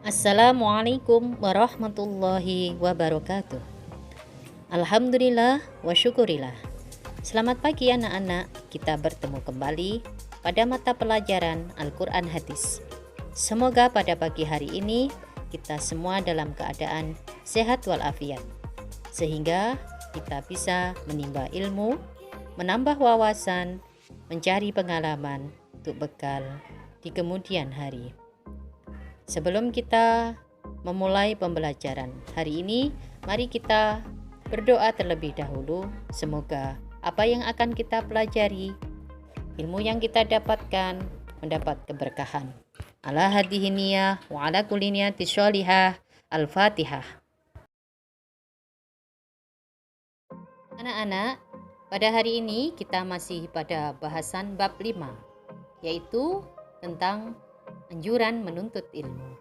Assalamualaikum warahmatullahi wabarakatuh. Alhamdulillah wa syukurillah. Selamat pagi anak-anak, kita bertemu kembali pada mata pelajaran Al-Quran Hadis. Semoga pada pagi hari ini kita semua dalam keadaan sehat walafiat, sehingga kita bisa menimba ilmu, menambah wawasan, mencari pengalaman untuk bekal di kemudian hari. Sebelum kita memulai pembelajaran hari ini, mari kita berdoa terlebih dahulu. Semoga apa yang akan kita pelajari, ilmu yang kita dapatkan, mendapat keberkahan. Ala hadhihi niyah wa ala kulli niyatin sholihah. Al-Fatihah. Anak-anak, pada hari ini kita masih pada bahasan bab 5, yaitu tentang anjuran menuntut ilmu.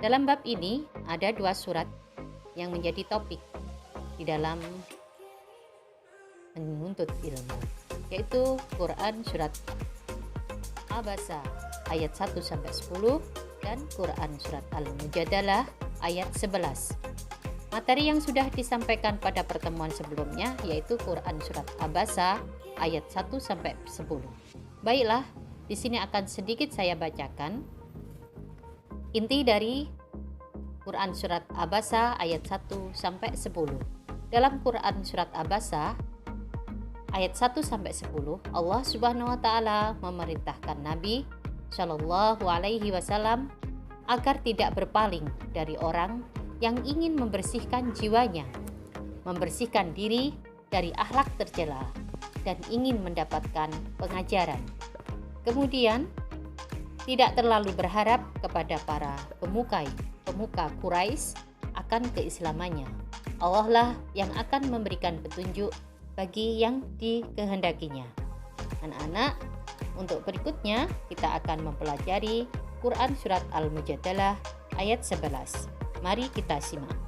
Dalam bab ini ada 2 surat yang menjadi topik di dalam menuntut ilmu, yaitu Quran surat Abasa ayat 1-10 dan Quran surat Al-Mujadalah ayat 11. Materi yang sudah disampaikan pada pertemuan sebelumnya yaitu Quran surat Abasa ayat 1-10. Baiklah, di sini akan sedikit saya bacakan inti dari Quran surat Abasa ayat 1-10. Dalam Quran surat Abasa ayat 1-10, Allah Subhanahu wa taala memerintahkan Nabi Shallallahu alaihi wasallam agar tidak berpaling dari orang yang ingin membersihkan jiwanya, membersihkan diri dari akhlak tercela dan ingin mendapatkan pengajaran. Kemudian, tidak terlalu berharap kepada para pemuka Quraisy akan keislamannya. Allah lah yang akan memberikan petunjuk bagi yang dikehendakinya. Anak-anak, untuk berikutnya kita akan mempelajari Quran surat Al-Mujadalah ayat 11. Mari kita simak.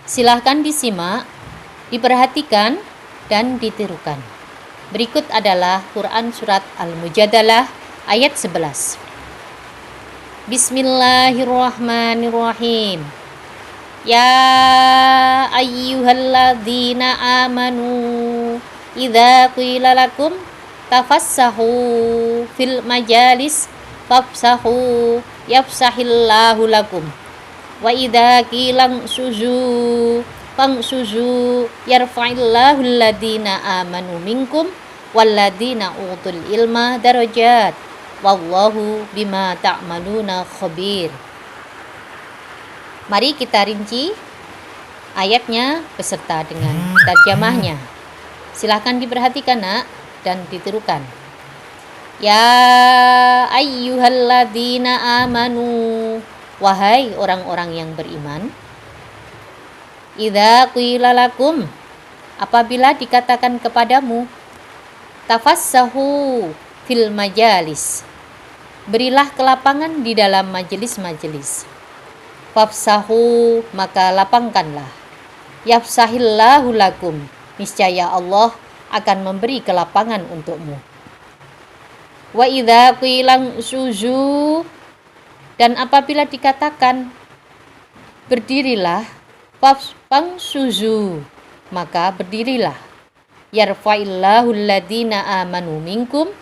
Silahkan disimak, diperhatikan, dan ditirukan. Berikut adalah Quran surat Al-Mujadalah ayat 11. Bismillahirrahmanirrahim. Ya ayyuhalladzina amanu idza qila lakum tafassahu fil majalis fafsahu yafsahillahu lakum wa idza qila suzu fangsuzu yarfa'illahu alladzina amanu minkum walladzina utul ilma darajat wallahu bima ta'maluna khabir. Mari kita rinci ayatnya beserta dengan terjemahnya. Silakan diperhatikan nak dan ditirukan. Ya ayyuhalladzina amanu, wahai orang-orang yang beriman. Idza qila lakum, apabila dikatakan kepadamu, tafassahu fil majalis, berilah kelapangan di dalam majelis-majelis. Fafsahu, maka lapangkanlah. Yafsahillahu lakum, niscaya Allah akan memberi kelapangan untukmu. Wa idza qila suzu, dan apabila dikatakan berdirilah, fangsuzu, maka berdirilah. Yarfa'illahu alladzina amanu minkum,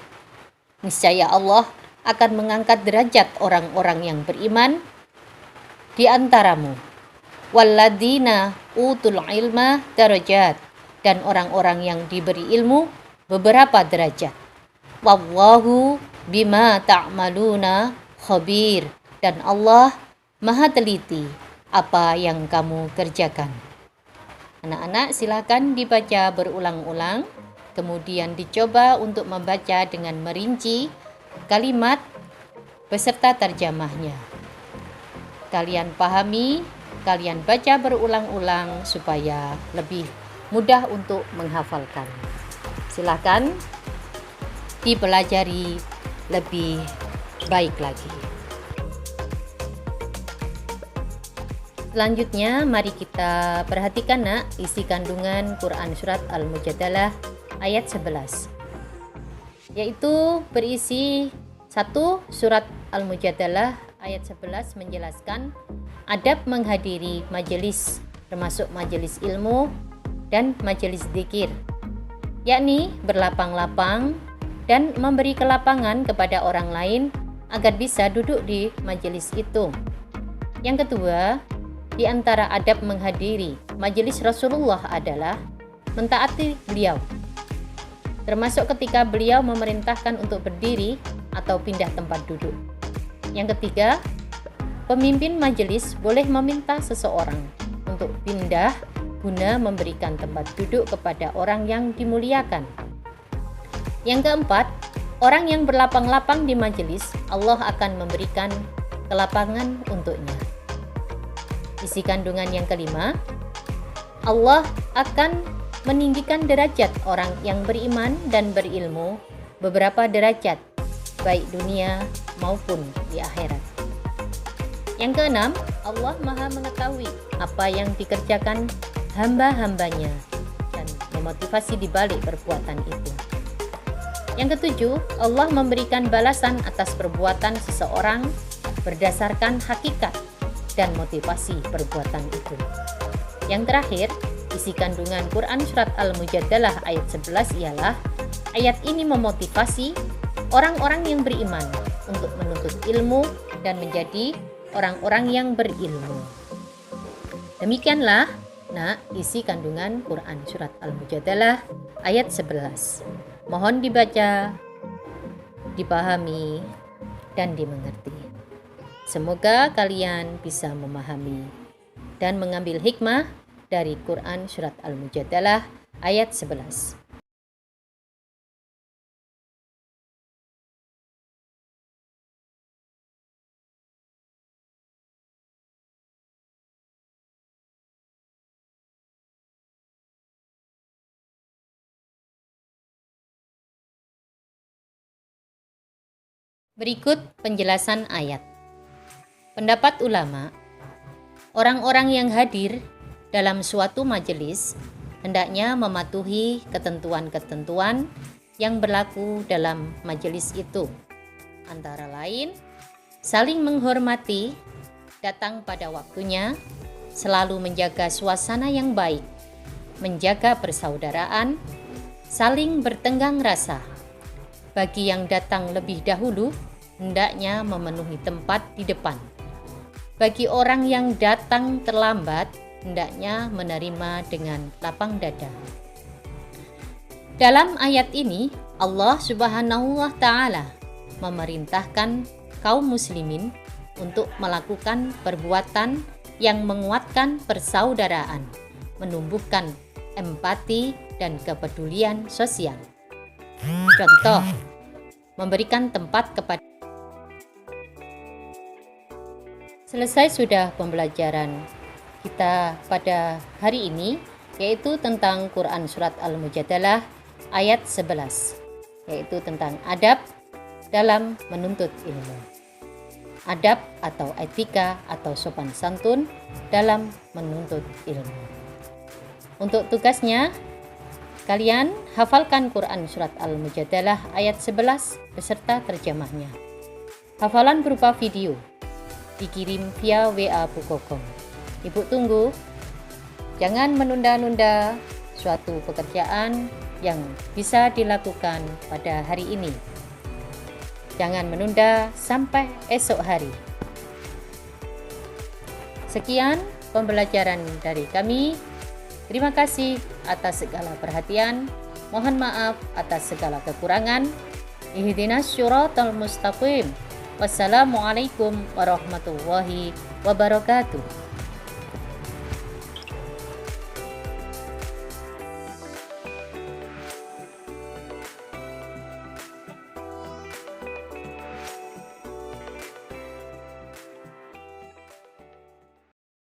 niscaya Allah akan mengangkat derajat orang-orang yang beriman di antaramu. Walladzina utul ilma darajat, dan orang-orang yang diberi ilmu beberapa derajat. Wallahu bima ta'maluna khabir, dan Allah maha teliti apa yang kamu kerjakan. Anak-anak, silakan dibaca berulang-ulang, kemudian dicoba untuk membaca dengan merinci kalimat beserta terjemahnya. Kalian pahami, kalian baca berulang-ulang supaya lebih mudah untuk menghafalkan. Silakan dipelajari lebih baik lagi. Selanjutnya, mari kita perhatikan nak isi kandungan Quran surat Al-Mujadalah ayat 11, yaitu berisi 1 Surat Al-Mujadalah ayat 11 menjelaskan adab menghadiri majelis, termasuk majelis ilmu dan majelis zikir, yakni berlapang-lapang dan memberi kelapangan kepada orang lain agar bisa duduk di majelis itu. Yang kedua, di antara adab menghadiri majelis Rasulullah adalah mentaati beliau, termasuk ketika beliau memerintahkan untuk berdiri atau pindah tempat duduk. Yang ketiga, pemimpin majelis boleh meminta seseorang untuk pindah guna memberikan tempat duduk kepada orang yang dimuliakan. Yang keempat, orang yang berlapang-lapang di majelis, Allah akan memberikan kelapangan untuknya. Isi kandungan yang kelima, Allah akan meninggikan derajat orang yang beriman dan berilmu beberapa derajat, baik dunia maupun di akhirat. Yang keenam, Allah Maha mengetahui apa yang dikerjakan hamba-hambanya dan memotivasi di balik perbuatan itu. Yang ketujuh, Allah memberikan balasan atas perbuatan seseorang berdasarkan hakikat dan motivasi perbuatan itu. Yang terakhir, isi kandungan Quran Surat Al-Mujadalah ayat 11 ialah ayat ini memotivasi orang-orang yang beriman untuk menuntut ilmu dan menjadi orang-orang yang berilmu. Demikianlah isi kandungan Quran Surat Al-Mujadalah ayat 11. Mohon dibaca, dipahami, dan dimengerti. Semoga kalian bisa memahami dan mengambil hikmah dari Quran Surat Al-Mujadalah ayat 11. Berikut penjelasan ayat. Pendapat ulama, orang-orang yang hadir dalam suatu majelis hendaknya mematuhi ketentuan-ketentuan yang berlaku dalam majelis itu. Antara lain, saling menghormati, datang pada waktunya, selalu menjaga suasana yang baik, menjaga persaudaraan, saling bertenggang rasa. Bagi yang datang lebih dahulu, hendaknya memenuhi tempat di depan. Bagi orang yang datang terlambat, hendaknya menerima dengan lapang dada. Dalam ayat ini, Allah Subhanahu wa Ta'ala memerintahkan kaum muslimin untuk melakukan perbuatan yang menguatkan persaudaraan, menumbuhkan empati dan kepedulian sosial. Contoh, memberikan tempat kepada. Selesai sudah pembelajaran kita pada hari ini, yaitu tentang Quran Surat Al-Mujadalah ayat 11, yaitu tentang adab dalam menuntut ilmu. Adab atau etika atau sopan santun dalam menuntut ilmu. Untuk tugasnya, kalian hafalkan Quran Surat Al-Mujadalah ayat 11 beserta terjemahnya. Hafalan berupa video dikirim via WA Bukokom. Ibu tunggu. Jangan menunda-nunda suatu pekerjaan yang bisa dilakukan pada hari ini. Jangan menunda sampai esok hari. Sekian pembelajaran dari kami. Terima kasih atas segala perhatian. Mohon maaf atas segala kekurangan. Ihdinas syiratal mustaqim. Wassalamualaikum warahmatullahi wabarakatuh.